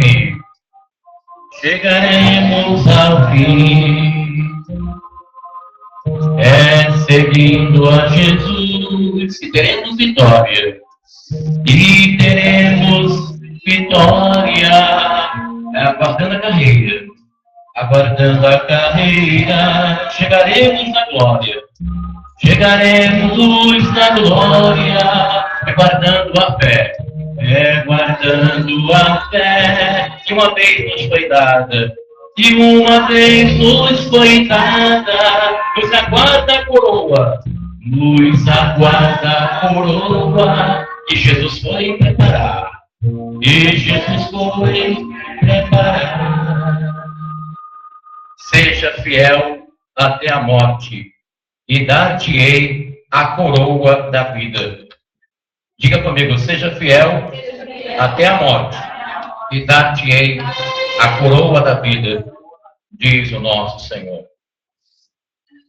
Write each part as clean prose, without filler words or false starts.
comigo. Chegaremos ao fim, seguindo a Jesus, e teremos vitória, aguardando a carreira, chegaremos na glória, aguardando a fé, que uma vez nos foi dada, nos aguarda a coroa, que Jesus foi preparar, Seja fiel até a morte, e dar-te-ei a coroa da vida. Diga comigo, seja fiel até a morte, e dar-te-ei a coroa da vida, diz o nosso Senhor.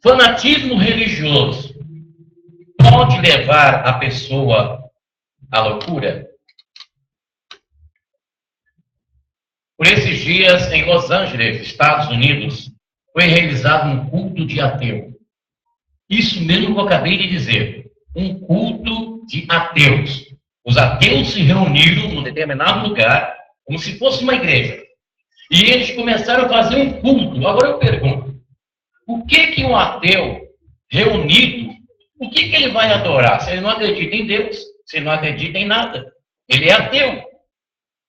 Fanatismo religioso pode levar a pessoa à loucura? Por esses dias, em Los Angeles, Estados Unidos, foi realizado um culto de ateu. Isso mesmo que eu acabei de dizer, um culto de ateus. Os ateus se reuniram num determinado lugar, como se fosse uma igreja. E eles começaram a fazer um culto. Agora eu pergunto, o que um ateu reunido, o que ele vai adorar? Se ele não acredita em Deus, se ele não acredita em nada, ele é ateu.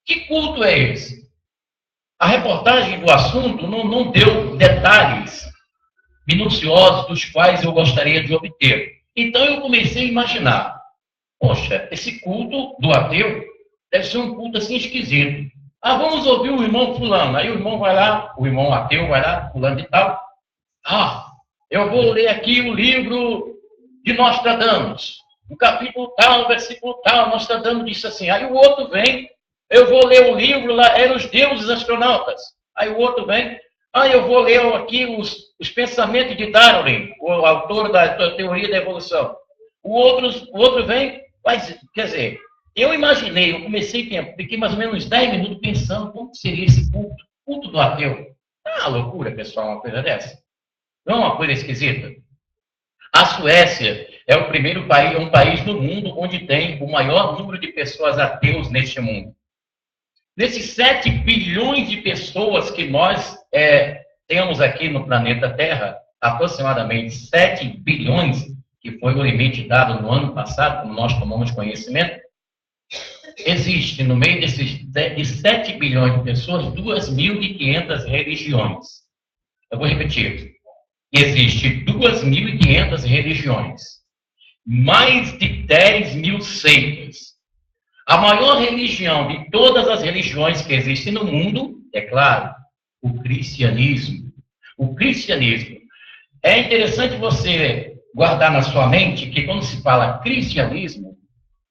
Que culto é esse? A reportagem do assunto não deu detalhes minuciosos dos quais eu gostaria de obter. Então eu comecei a imaginar, poxa, esse culto do ateu deve ser um culto assim esquisito. Vamos ouvir o irmão fulano. Aí o irmão vai lá, o irmão ateu vai lá, fulano de tal. Eu vou ler aqui o livro de Nostradamus. No capítulo tal, versículo tal, Nostradamus disse assim. Aí o outro vem, eu vou ler o livro lá, eram os deuses astronautas. Aí o outro vem, eu vou ler aqui os pensamentos de Darwin, o autor da teoria da evolução. O outro vem, quer dizer, eu fiquei mais ou menos 10 minutos pensando como seria esse culto do ateu. Loucura, pessoal, uma coisa dessa. Não é uma coisa esquisita? A Suécia é o primeiro país, um país no mundo onde tem o maior número de pessoas ateus neste mundo. Nesses 7 bilhões de pessoas que nós temos aqui no planeta Terra, aproximadamente 7 bilhões, que foi o limite dado no ano passado, como nós tomamos conhecimento, existe no meio de 7 bilhões de pessoas 2.500 religiões. Eu vou repetir. Existem 2.500 religiões, mais de 10 mil seitas. A maior religião de todas as religiões que existem no mundo, é claro, o cristianismo. O cristianismo. É interessante você guardar na sua mente que quando se fala cristianismo,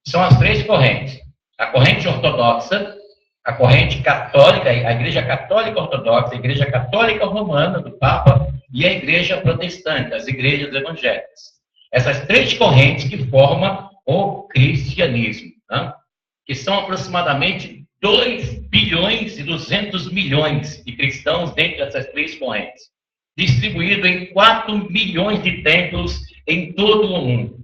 são as 3 correntes. A corrente ortodoxa, a corrente católica, a Igreja Católica Ortodoxa, a Igreja Católica Romana do Papa e a Igreja Protestante, as igrejas evangélicas. Essas 3 correntes que formam o cristianismo, né? Que são aproximadamente 2 bilhões e 200 milhões de cristãos dentro dessas 3 correntes, distribuídos em 4 milhões de templos em todo o mundo.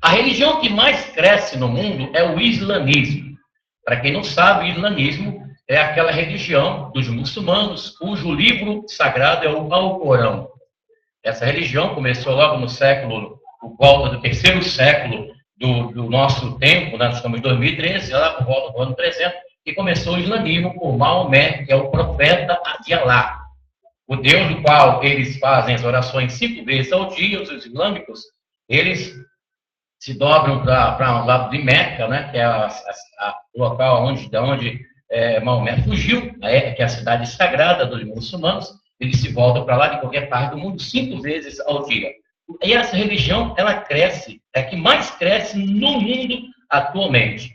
A religião que mais cresce no mundo é o islamismo. Para quem não sabe, o islamismo é aquela religião dos muçulmanos, cujo livro sagrado é o Alcorão. Essa religião começou logo no século, por volta do 3º século do nosso tempo, nós estamos em 2013, lá por volta do ano 300, que começou o islamismo por Maomé, que é o profeta de Alá. O Deus do qual eles fazem as orações 5 vezes ao dia, os islâmicos, eles se dobram para o lado de Meca, né, que é o local de onde Maomé fugiu, que é a cidade sagrada dos muçulmanos. Eles se voltam para lá de qualquer parte do mundo 5 vezes ao dia. E essa religião, ela cresce, é a que mais cresce no mundo atualmente.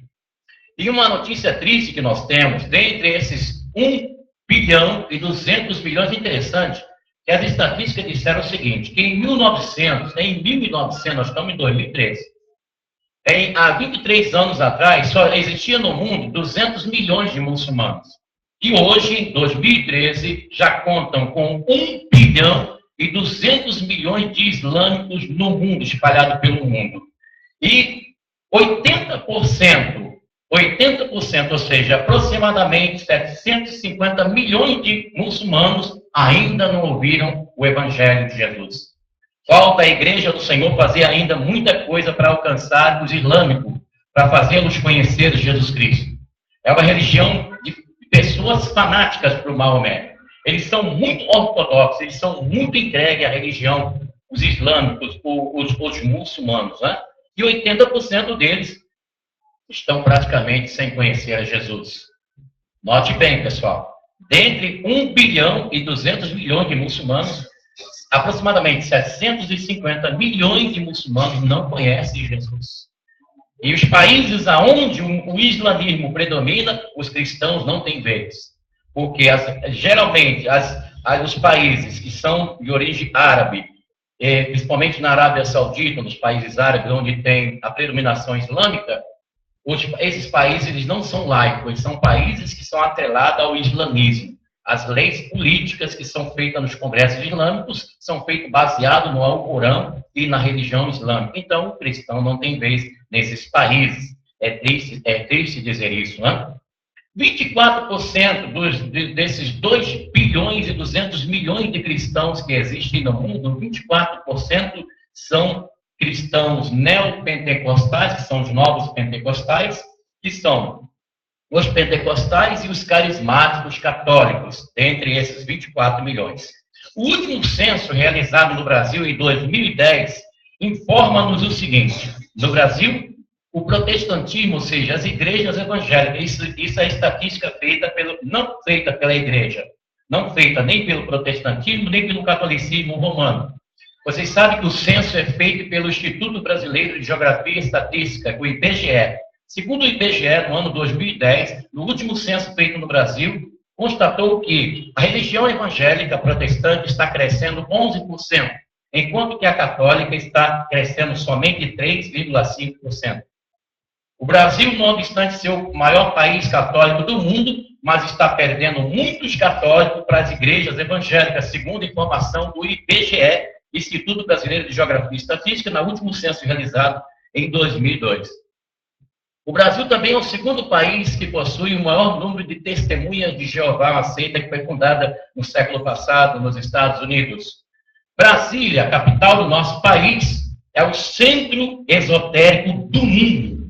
E uma notícia triste que nós temos, dentre esses 1 bilhão e 200 milhões, interessante, que as estatísticas disseram o seguinte, que em 1900, nós estamos em 2013, há 23 anos atrás, só existia no mundo 200 milhões de muçulmanos. E hoje, em 2013, já contam com 1 bilhão e 200 milhões de islâmicos no mundo, espalhados pelo mundo. E 80%, ou seja, aproximadamente 750 milhões de muçulmanos ainda não ouviram o Evangelho de Jesus. Falta a Igreja do Senhor fazer ainda muita coisa para alcançar os islâmicos, para fazê-los conhecer Jesus Cristo. É uma religião de pessoas fanáticas para o Maomé. Eles são muito ortodoxos, eles são muito entregues à religião, os islâmicos, os muçulmanos, né? E 80% deles estão praticamente sem conhecer a Jesus. Note bem, pessoal, dentre 1 bilhão e 200 milhões de muçulmanos, aproximadamente 750 milhões de muçulmanos não conhecem Jesus. E os países onde o islamismo predomina, os cristãos não têm vez. Porque, geralmente, os países que são de origem árabe, principalmente na Arábia Saudita, nos países árabes, onde tem a predominação islâmica, esses países eles não são laicos, eles são países que são atrelados ao islamismo. As leis políticas que são feitas nos congressos islâmicos são feitas baseadas no Alcorão e na religião islâmica. Então, o cristão não tem vez nesses países. É triste dizer isso, né? 24% desses 2 bilhões e 200 milhões de cristãos que existem no mundo, 24% são cristãos neopentecostais, que são os novos pentecostais, que são os pentecostais e os carismáticos católicos, dentre esses 24 milhões. O último censo realizado no Brasil em 2010 informa-nos o seguinte: no Brasil, o protestantismo, ou seja, as igrejas evangélicas, isso é estatística não feita pela igreja, não feita nem pelo protestantismo, nem pelo catolicismo romano. Vocês sabem que o censo é feito pelo Instituto Brasileiro de Geografia e Estatística, o IBGE. Segundo o IBGE, no ano 2010, no último censo feito no Brasil, constatou que a religião evangélica protestante está crescendo 11%, enquanto que a católica está crescendo somente 3,5%. O Brasil, não obstante ser o maior país católico do mundo, mas está perdendo muitos católicos para as igrejas evangélicas, segundo informação do IBGE, Instituto Brasileiro de Geografia e Estatística, no último censo realizado em 2002. O Brasil também é o segundo país que possui o maior número de testemunhas de Jeová, uma seita que foi fundada no século passado nos Estados Unidos. Brasília, capital do nosso país, é o centro esotérico do mundo.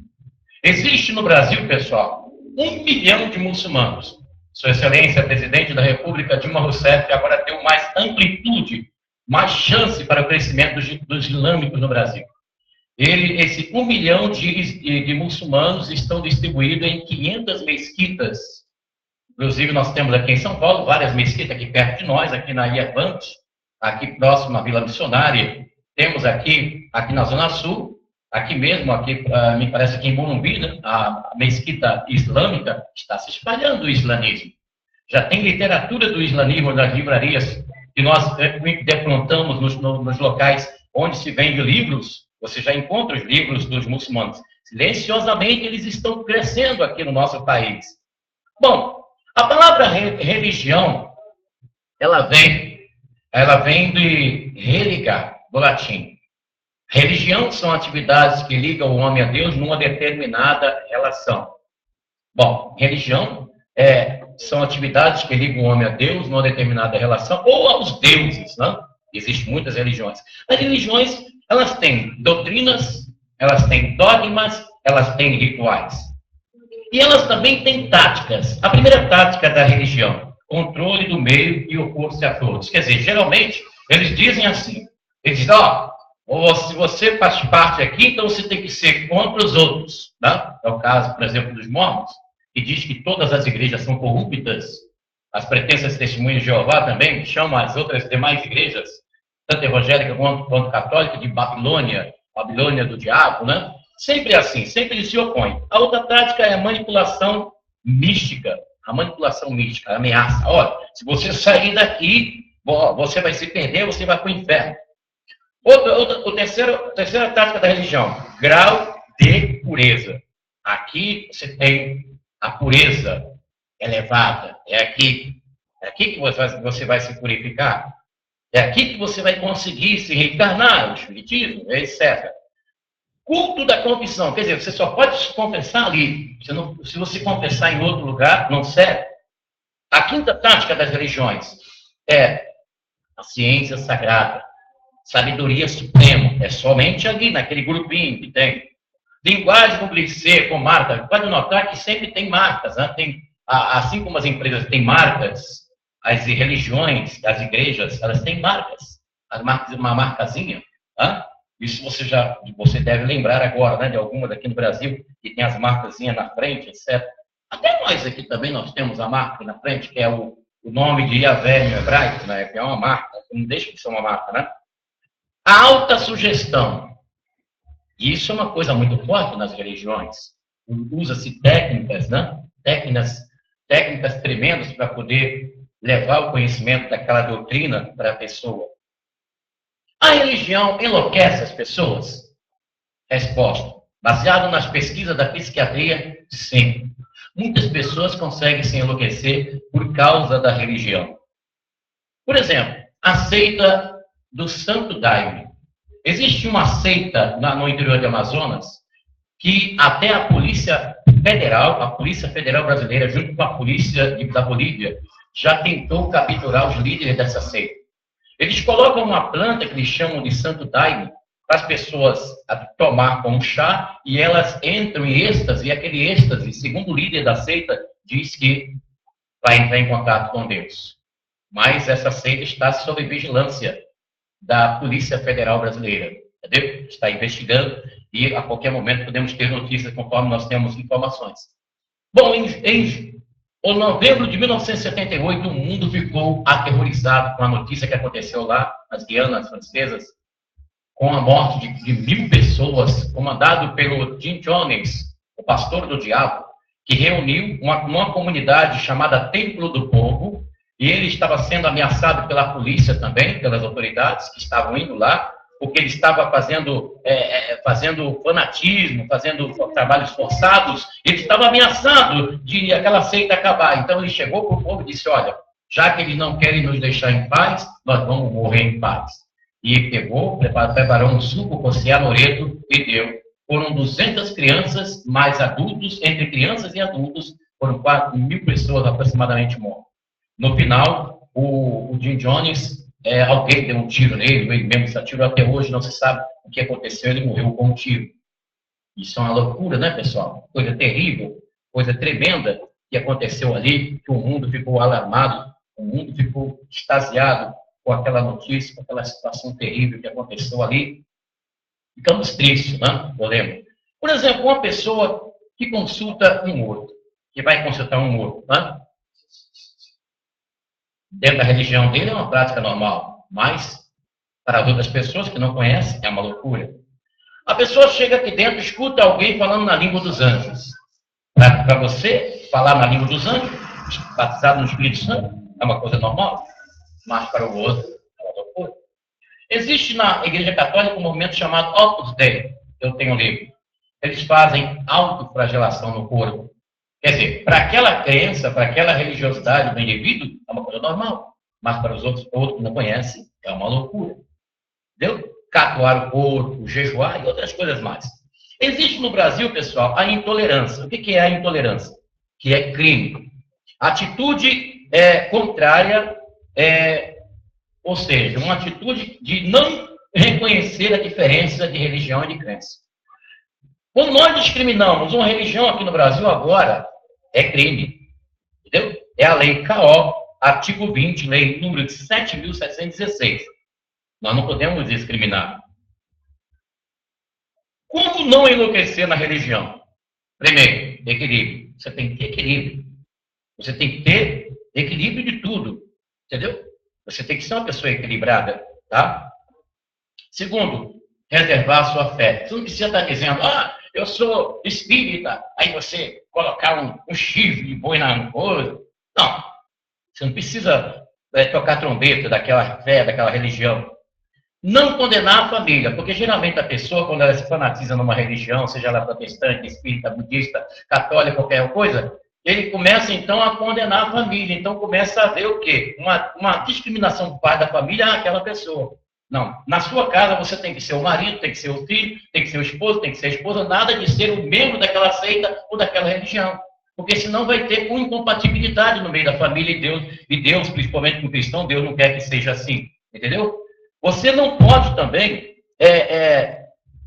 Existe no Brasil, pessoal, 1 milhão de muçulmanos. Sua Excelência, Presidente da República, Dilma Rousseff, agora deu mais amplitude, mais chance para o crescimento dos islâmicos no Brasil. Esse 1 milhão de muçulmanos estão distribuídos em 500 mesquitas. Inclusive, nós temos aqui em São Paulo várias mesquitas aqui perto de nós, aqui na Ilha Vante, aqui próximo à Vila Missionária. Temos aqui na Zona Sul, aqui mesmo, me parece aqui em Morumbi, né, a mesquita islâmica está se espalhando o islamismo. Já tem literatura do islamismo nas livrarias, que nós defrontamos nos locais onde se vende livros. Você já encontra os livros dos muçulmanos. Silenciosamente, eles estão crescendo aqui no nosso país. Bom, a palavra religião, ela vem de religar, do latim. Religião são atividades que ligam o homem a Deus numa determinada relação. Bom, religião são atividades que ligam o homem a Deus numa determinada relação, ou aos deuses, né? Existem muitas religiões. As religiões, elas têm doutrinas, elas têm dogmas, elas têm rituais. E elas também têm táticas. A primeira tática da religião, controle do meio e opor-se a todos. Quer dizer, geralmente, eles dizem assim, eles dizem, se você faz parte aqui, então você tem que ser contra os outros. Né? É o caso, por exemplo, dos mormons, que diz que todas as igrejas são corruptas. As pretensas testemunhas de Jeová também chamam as outras demais igrejas, tanto evangélica quanto católica, de Babilônia do diabo, né? Sempre assim, sempre eles se opõem. A outra tática é a manipulação mística, a ameaça. Olha, se você sair daqui, você vai se perder, você vai para o inferno. A terceira tática da religião, grau de pureza. Aqui você tem a pureza elevada. É aqui que você vai se purificar. É aqui que você vai conseguir se reencarnar, o espiritismo, etc. Culto da confissão. Quer dizer, você só pode se confessar ali. Se você confessar em outro lugar, não serve. A quinta tática das religiões é a ciência sagrada, sabedoria suprema. É somente ali, naquele grupinho que tem. Linguagem publicê com marca. Pode notar que sempre tem marcas. Né? Assim como as empresas têm marcas, as religiões, as igrejas, elas têm marcas. As marcas, uma marcazinha. Né? Isso você deve lembrar agora, né, de algumas aqui no Brasil, que tem as marcazinhas na frente, etc. Até nós aqui também nós temos a marca na frente, que é o nome de Yahvé em hebraico, né, que é uma marca, não deixa de ser uma marca, né? A autossugestão. Isso é uma coisa muito forte nas religiões. Usa-se técnicas, né? Técnicas tremendas para poder levar o conhecimento daquela doutrina para a pessoa. A religião enlouquece as pessoas? Resposta. Baseado nas pesquisas da psiquiatria, sim. Muitas pessoas conseguem se enlouquecer por causa da religião. Por exemplo, a seita do Santo Daime. Existe uma seita no interior de Amazonas que até a Polícia Federal Brasileira, junto com a polícia da Bolívia, já tentou capturar os líderes dessa seita. Eles colocam uma planta que eles chamam de Santo Daime para as pessoas tomar como chá e elas entram em êxtase, e aquele êxtase, segundo o líder da seita, diz que vai entrar em contato com Deus. Mas essa seita está sob vigilância da Polícia Federal Brasileira, entendeu? Está investigando e a qualquer momento podemos ter notícias conforme nós temos informações. Bom, em novembro de 1978, o mundo ficou aterrorizado com a notícia que aconteceu lá nas Guianas Francesas, com a morte de 1.000 pessoas, comandado pelo Jim Jones, o pastor do diabo, que reuniu uma comunidade chamada Templo do Povo, e ele estava sendo ameaçado pela polícia também, pelas autoridades que estavam indo lá, porque ele estava fazendo fanatismo, fazendo trabalhos forçados, ele estava ameaçado de aquela seita acabar. Então ele chegou para o povo e disse, olha, já que eles não querem nos deixar em paz, nós vamos morrer em paz. E preparou um suco com cianureto e deu. Foram 200 crianças, mais adultos, entre crianças e adultos, foram 4.000 pessoas aproximadamente mortas. No final, o Jim Jones, alguém deu um tiro nele, ele mesmo se atirou, até hoje não se sabe o que aconteceu, ele morreu com um tiro. Isso é uma loucura, né, pessoal? Coisa terrível, coisa tremenda que aconteceu ali, que o mundo ficou alarmado, o mundo ficou extasiado com aquela notícia, com aquela situação terrível que aconteceu ali. Ficamos tristes, né? Eu lembro. Por exemplo, uma pessoa que consulta um morto, que vai consultar um morto, né? Dentro da religião dele é uma prática normal, mas para as outras pessoas que não conhecem, é uma loucura. A pessoa chega aqui dentro, escuta alguém falando na língua dos anjos. Para você, falar na língua dos anjos, batizado no Espírito Santo, é uma coisa normal, mas para o outro, é uma loucura. Existe na Igreja Católica um movimento chamado Opus Dei, eu tenho um livro. Eles fazem autoflagelação no corpo. Quer dizer, para aquela crença, para aquela religiosidade do indivíduo, é uma coisa normal. Mas para os outros que não conhecem, é uma loucura. Entendeu? Catuar o corpo, jejuar e outras coisas mais. Existe no Brasil, pessoal, a intolerância. O que é a intolerância? Que é crime. Atitude contrária, ou seja, uma atitude de não reconhecer a diferença de religião e de crença. Quando nós discriminamos uma religião aqui no Brasil agora, é crime. Entendeu? É a lei KO, artigo 20, lei número 7.716. Nós não podemos discriminar. Como não enlouquecer na religião? Primeiro, equilíbrio. Você tem que ter equilíbrio. Você tem que ter equilíbrio de tudo. Entendeu? Você tem que ser uma pessoa equilibrada, tá? Segundo, reservar a sua fé. Você não precisa estar dizendo, eu sou espírita, aí você colocar um chifre e põe na coisa. Não. Você não precisa tocar trombeta daquela fé, daquela religião. Não condenar a família, porque geralmente a pessoa, quando ela se fanatiza numa religião, seja ela protestante, espírita, budista, católica, qualquer coisa, ele começa então a condenar a família. Então começa a ver o quê? Uma discriminação do pai da família àquela pessoa. Não, na sua casa você tem que ser o marido, tem que ser o filho, tem que ser o esposo, tem que ser a esposa, nada de ser o membro daquela seita ou daquela religião. Porque senão vai ter uma incompatibilidade no meio da família e Deus, principalmente com o cristão, Deus não quer que seja assim. Entendeu? Você não pode também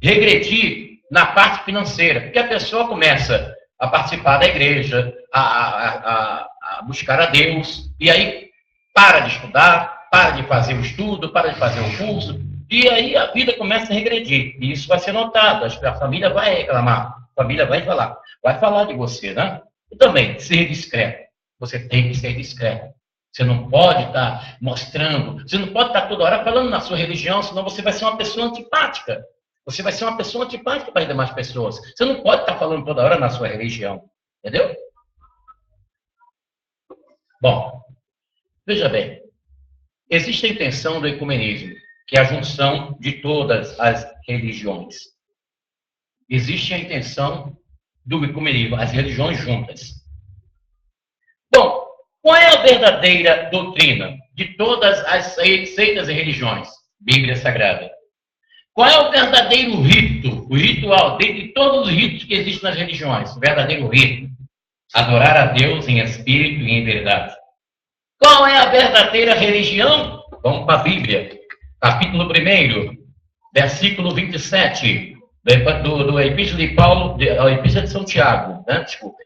regredir na parte financeira, porque a pessoa começa a participar da igreja, a buscar a Deus, e aí para de estudar, para de fazer o estudo, para de fazer o curso, e aí a vida começa a regredir. E isso vai ser notado, a família vai reclamar, a família vai falar de você, né? E também, ser discreto. Você tem que ser discreto. Você não pode estar mostrando, você não pode estar toda hora falando na sua religião, senão você vai ser uma pessoa antipática. Você vai ser uma pessoa antipática para as demais pessoas. Você não pode estar falando toda hora na sua religião. Entendeu? Bom, veja bem. Existe a intenção do ecumenismo, que é a junção de todas as religiões. Existe a intenção do ecumenismo, as religiões juntas. Bom, qual é a verdadeira doutrina de todas as seitas e religiões? Bíblia Sagrada. Qual é o verdadeiro rito, o ritual, dentre todos os ritos que existem nas religiões? O verdadeiro rito. Adorar a Deus em espírito e em verdade. Qual é a verdadeira religião? Vamos para a Bíblia. Capítulo 1, versículo 27, do Epístola de Paulo, a Epístola de São Tiago, né? Desculpa.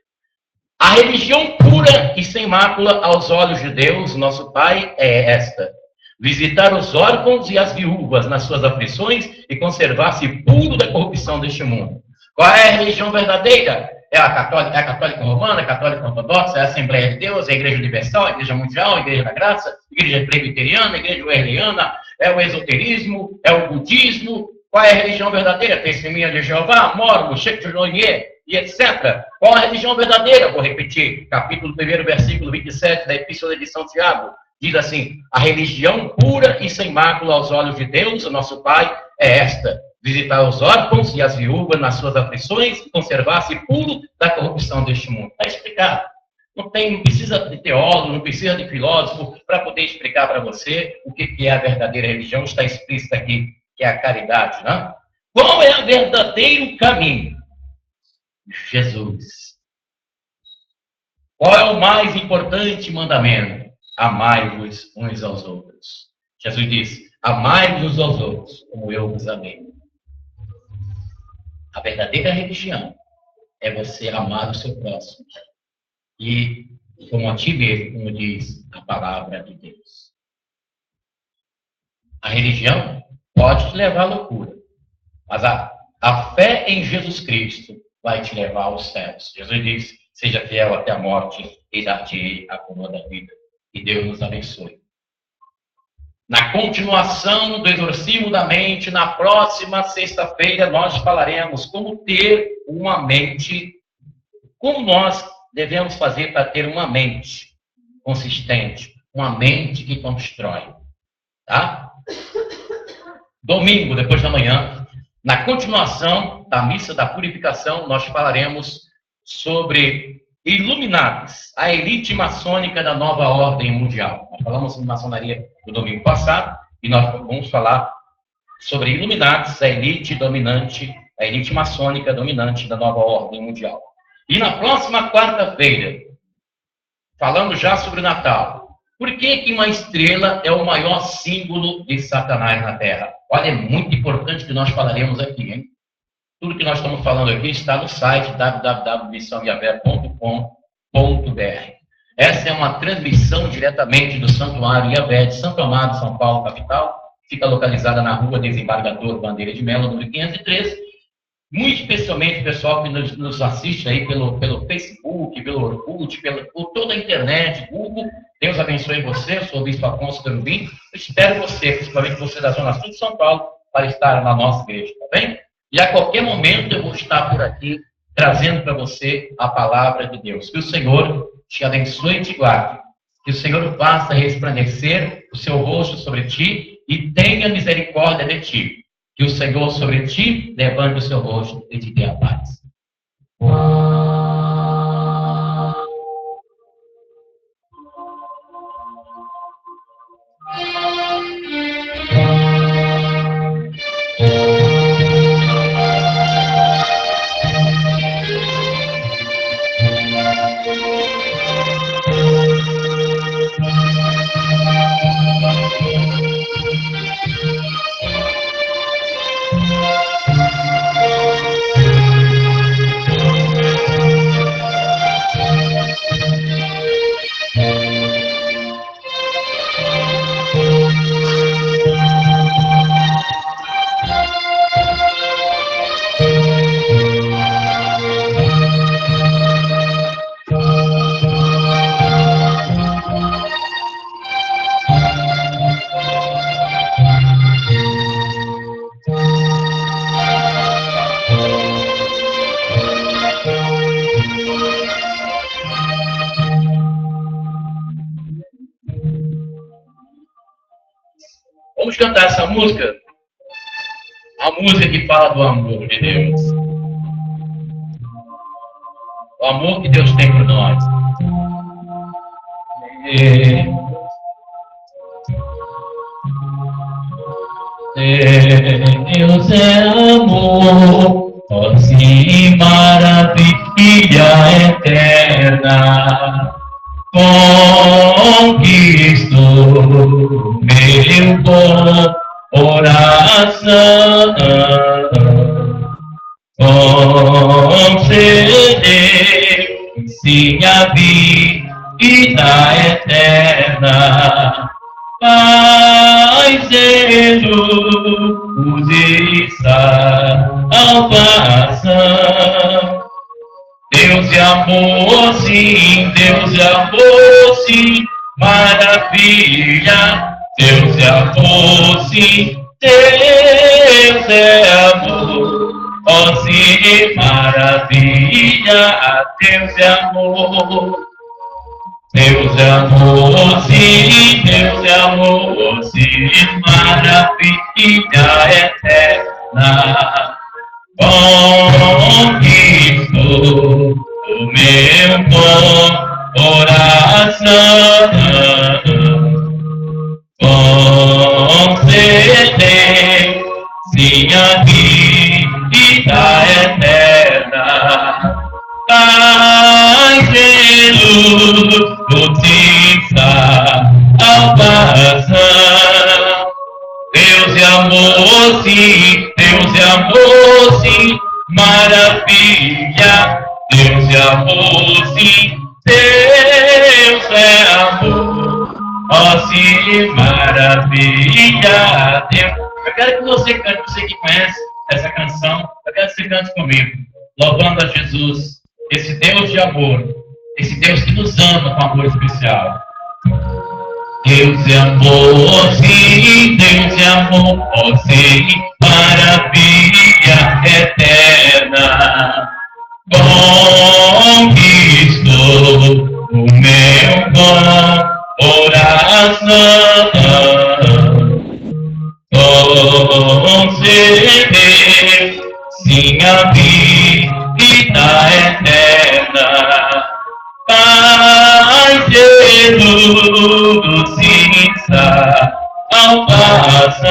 A religião pura e sem mácula aos olhos de Deus, nosso Pai, é esta: visitar os órfãos e as viúvas nas suas aflições e conservar-se puro da corrupção deste mundo. Qual é a religião verdadeira? É a católica romana, a católica ortodoxa, é a Assembleia de Deus, é a Igreja Universal, a Igreja Mundial, a Igreja da Graça, a Igreja Presbiteriana, a Igreja Wesleyana, é o esoterismo, é o budismo. Qual é a religião verdadeira? Testemunha de Jeová, Mormon, Shekhinah e etc. Qual é a religião verdadeira? Vou repetir, capítulo 1, versículo 27 da Epístola de São Tiago. Diz assim: a religião pura e sem mácula aos olhos de Deus, o nosso Pai, é esta: visitar os órfãos e as viúvas nas suas aflições e conservar-se puro da corrupção deste mundo. Está explicado. Não precisa de teólogo, não precisa de filósofo para poder explicar para você o que é a verdadeira religião. Está explícito aqui, que é a caridade, né? Qual é o verdadeiro caminho? Jesus. Qual é o mais importante mandamento? Amai-vos uns aos outros. Jesus disse: amai-vos aos outros, como eu vos amei. A verdadeira religião é você amar o seu próximo. E como a ti mesmo, como diz a palavra de Deus. A religião pode te levar à loucura, mas a fé em Jesus Cristo vai te levar aos céus. Jesus disse: seja fiel até a morte e dar-te a coroa da vida. Que Deus nos abençoe. Na continuação do exorcismo da mente, na próxima sexta-feira, nós falaremos como ter uma mente, como nós devemos fazer para ter uma mente consistente, uma mente que constrói. Tá? Domingo, depois da manhã, na continuação da missa da purificação, nós falaremos sobre Illuminatis, a elite maçônica da nova ordem mundial. Nós falamos sobre maçonaria no domingo passado e nós vamos falar sobre Illuminatis, a elite dominante, a elite maçônica dominante da nova ordem mundial. E na próxima quarta-feira, falando já sobre o Natal, por que uma estrela é o maior símbolo de Satanás na Terra? Olha, é muito importante que nós falaremos aqui, hein? Tudo que nós estamos falando aqui está no site www.missãoyavé.com.br. Essa é uma transmissão diretamente do Santuário Yavé de Santo Amaro, São Paulo, capital. Fica localizada na rua Desembargador Bandeira de Melo, número 513. Muito especialmente o pessoal que nos assiste aí pelo Facebook, pelo Orkut, por toda a internet, Google. Deus abençoe você. Eu sou o Bispo Afonso Querubim. Eu espero você, principalmente você da Zona Sul de São Paulo, para estar na nossa igreja, tá bem? E a qualquer momento eu vou estar por aqui trazendo para você a palavra de Deus. Que o Senhor te abençoe e te guarde. Que o Senhor faça resplandecer o seu rosto sobre ti e tenha misericórdia de ti. Que o Senhor sobre ti levante o seu rosto e te dê a paz. Vamos cantar essa música? A música que fala do amor de Deus. O amor que Deus tem por nós. Deus é amor, ó sim, maravilha eterna. Conquistou meu coração, concedeu sim a vida eterna. Pai, Jesus e salvação. Deus é amor, sim, Deus é amor, sim, maravilha. Deus é amor, sim, Deus é amor, ó sim, maravilha. Deus é amor. Deus é amor, sim, Deus é amor, sim, maravilha eterna. Conquistou o meu coração, concedeu sim a vida eterna. Pai, Jesus, justiça, salvação. Deus é amor, sim, Deus é amor, sim, maravilha. Deus é amor, sim, Deus é amor, ó sim, maravilha. Deus. Eu quero que você cante, você que conhece essa canção, eu quero que você cante comigo, louvando a Jesus, esse Deus de amor, esse Deus que nos ama com amor especial. Deus é amor, sim, Deus é amor, ó sim, maravilha eterna. Conquistou o meu coração, concedeu sim a vida eterna. Pai, Jesus, sim, salvação.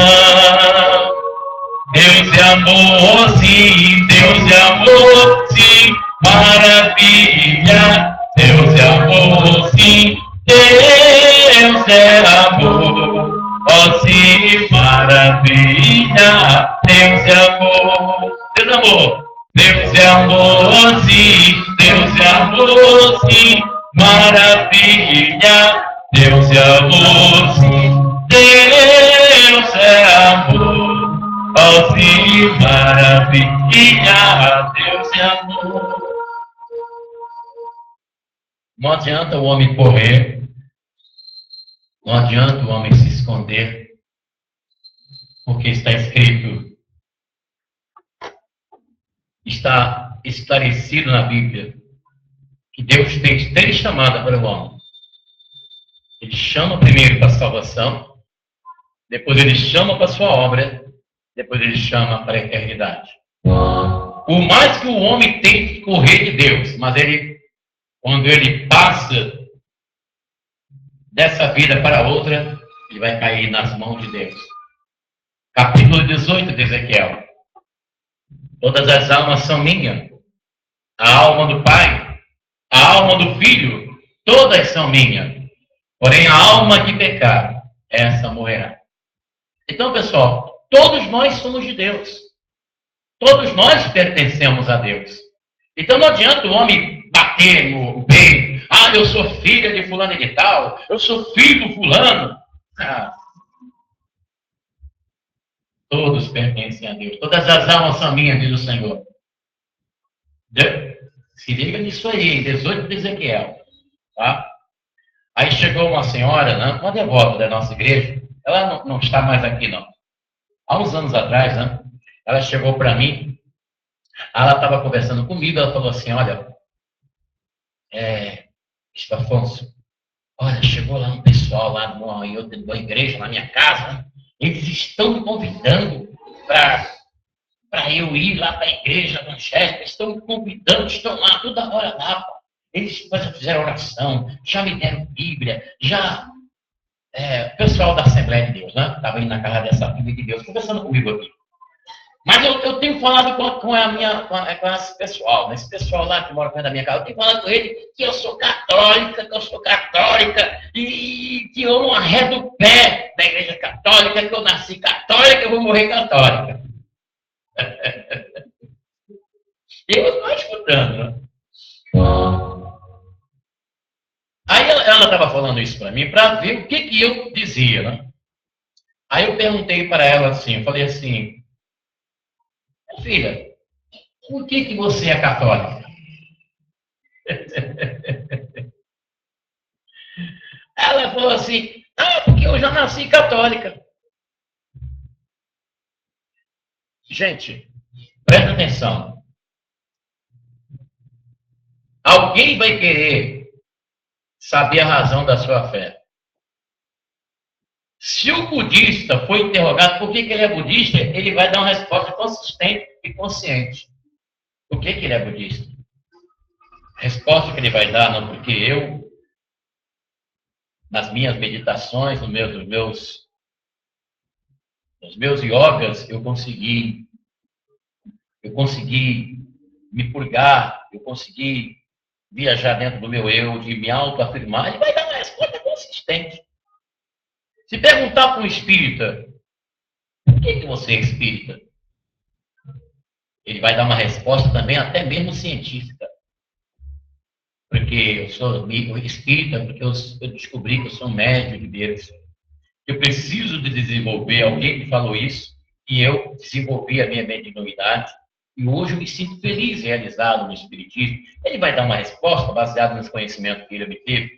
Deus é amor, sim, Deus é amor, sim, maravilha. Deus é amor, sim, Deus é amor, ó sim, maravilha. Deus é amor, Deus é amor. Deus é amor, sim, Deus é amor, sim, maravilha. Deus é amor, sim, Deus é amor, ó sim, maravilha. Deus é amor. Não adianta o homem correr, não adianta o homem se esconder, porque está escrito, está esclarecido na Bíblia, que Deus tem três chamadas para o homem. Ele chama primeiro para a salvação, depois ele chama para a sua obra, depois ele chama para a eternidade. Por mais que o homem tente correr de Deus, mas quando ele passa dessa vida para outra, ele vai cair nas mãos de Deus. Capítulo 18 de Ezequiel. Todas as almas são minhas. A alma do Pai, a alma do Filho, todas são minhas. Porém, a alma que pecar, essa morrerá. Então, pessoal, todos nós somos de Deus. Todos nós pertencemos a Deus. Então, não adianta o homem bater no peito. Ah, eu sou filha de fulano e de tal. Eu sou filho do fulano. Todos pertencem a Deus. Todas as almas são minhas, diz o Senhor. Se liga nisso aí, 18 de Ezequiel. Tá? Aí chegou uma senhora, né, uma devota da nossa igreja. Ela não está mais aqui, não. Há uns anos atrás, né, ela chegou para mim. Ela estava conversando comigo. Ela falou assim, olha, Afonso, olha, chegou lá um pessoal lá de uma igreja na minha casa, né? Eles estão me convidando para eu ir lá para a igreja evangélica, estão me convidando, estão lá toda hora lá. Pô. Eles fizeram oração, já me deram Bíblia, já... o pessoal da Assembleia de Deus, né? Estava indo na casa dessa Bíblia de Deus, conversando comigo aqui. Mas eu tenho falado com esse pessoal, né? Esse pessoal lá que mora perto da minha casa, eu tenho falado com ele que eu sou católica, e que eu não arredo o pé da igreja católica, que eu nasci católica, eu vou morrer católica. Eu estou escutando, né? Aí ela estava falando isso para mim, para ver o que eu dizia, né? Aí eu perguntei para ela assim, eu falei assim, filha, por que você é católica? Ela falou assim, porque eu já nasci católica. Gente, presta atenção. Alguém vai querer saber a razão da sua fé. Se o budista foi interrogado por que ele é budista, ele vai dar uma resposta consistente e consciente. Por que ele é budista? A resposta que ele vai dar, não, porque eu, nas minhas meditações, nos meus yogas, eu consegui me purgar, eu consegui viajar dentro do meu eu, de me autoafirmar, ele vai dar uma resposta consistente. Se perguntar para um espírita, por que você é espírita? Ele vai dar uma resposta também, até mesmo científica. Porque eu sou espírita, porque eu descobri que eu sou médium de Deus. Eu preciso de desenvolver, alguém me falou isso, e eu desenvolvi a minha mediunidade, e hoje eu me sinto feliz, realizado no espiritismo. Ele vai dar uma resposta baseada nos conhecimentos que ele obteve,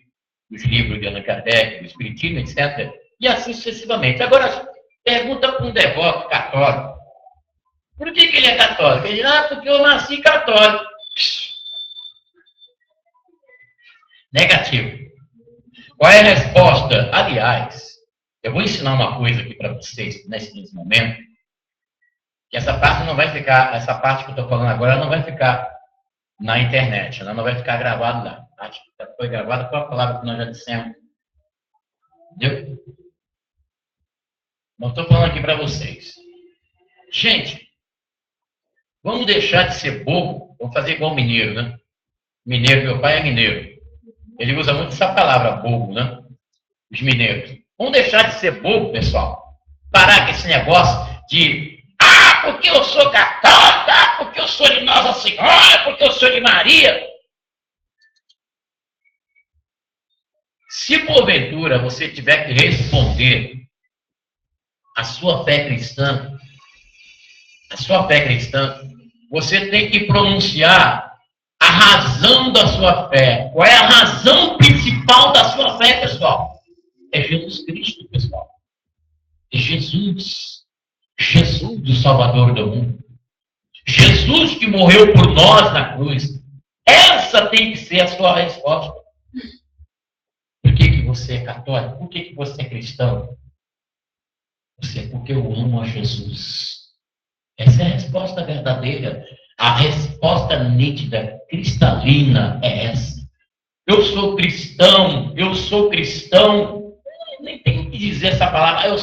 dos livros de Allan Kardec, do espiritismo, etc., e assim sucessivamente. Agora, pergunta para um devoto católico. Por que ele é católico? Ele diz, porque eu nasci católico. Negativo. Qual é a resposta? Aliás, eu vou ensinar uma coisa aqui para vocês, nesse momento, que essa parte não vai ficar, essa parte que eu estou falando agora, não vai ficar na internet, ela não vai ficar gravada lá. Acho que foi gravada com a palavra que nós já dissemos. Entendeu? Não estou falando aqui para vocês. Gente, vamos deixar de ser bobo, vamos fazer igual mineiro, né? Mineiro, meu pai é mineiro. Ele usa muito essa palavra bobo, né? Os mineiros. Vamos deixar de ser bobo, pessoal. Parar com esse negócio de porque eu sou católica, porque eu sou de Nossa Senhora, porque eu sou de Maria. Se porventura você tiver que responder a sua fé cristã, você tem que pronunciar a razão da sua fé. Qual é a razão principal da sua fé, pessoal? É Jesus Cristo, pessoal. É Jesus. Jesus, o Salvador do mundo. Jesus que morreu por nós na cruz. Essa tem que ser a sua resposta. Por que você é católico? Por que você é cristão? disse, é porque eu amo a Jesus. Essa é a resposta verdadeira. A resposta nítida, cristalina é essa. Eu sou cristão, eu sou cristão. Nem tem que dizer essa palavra, eu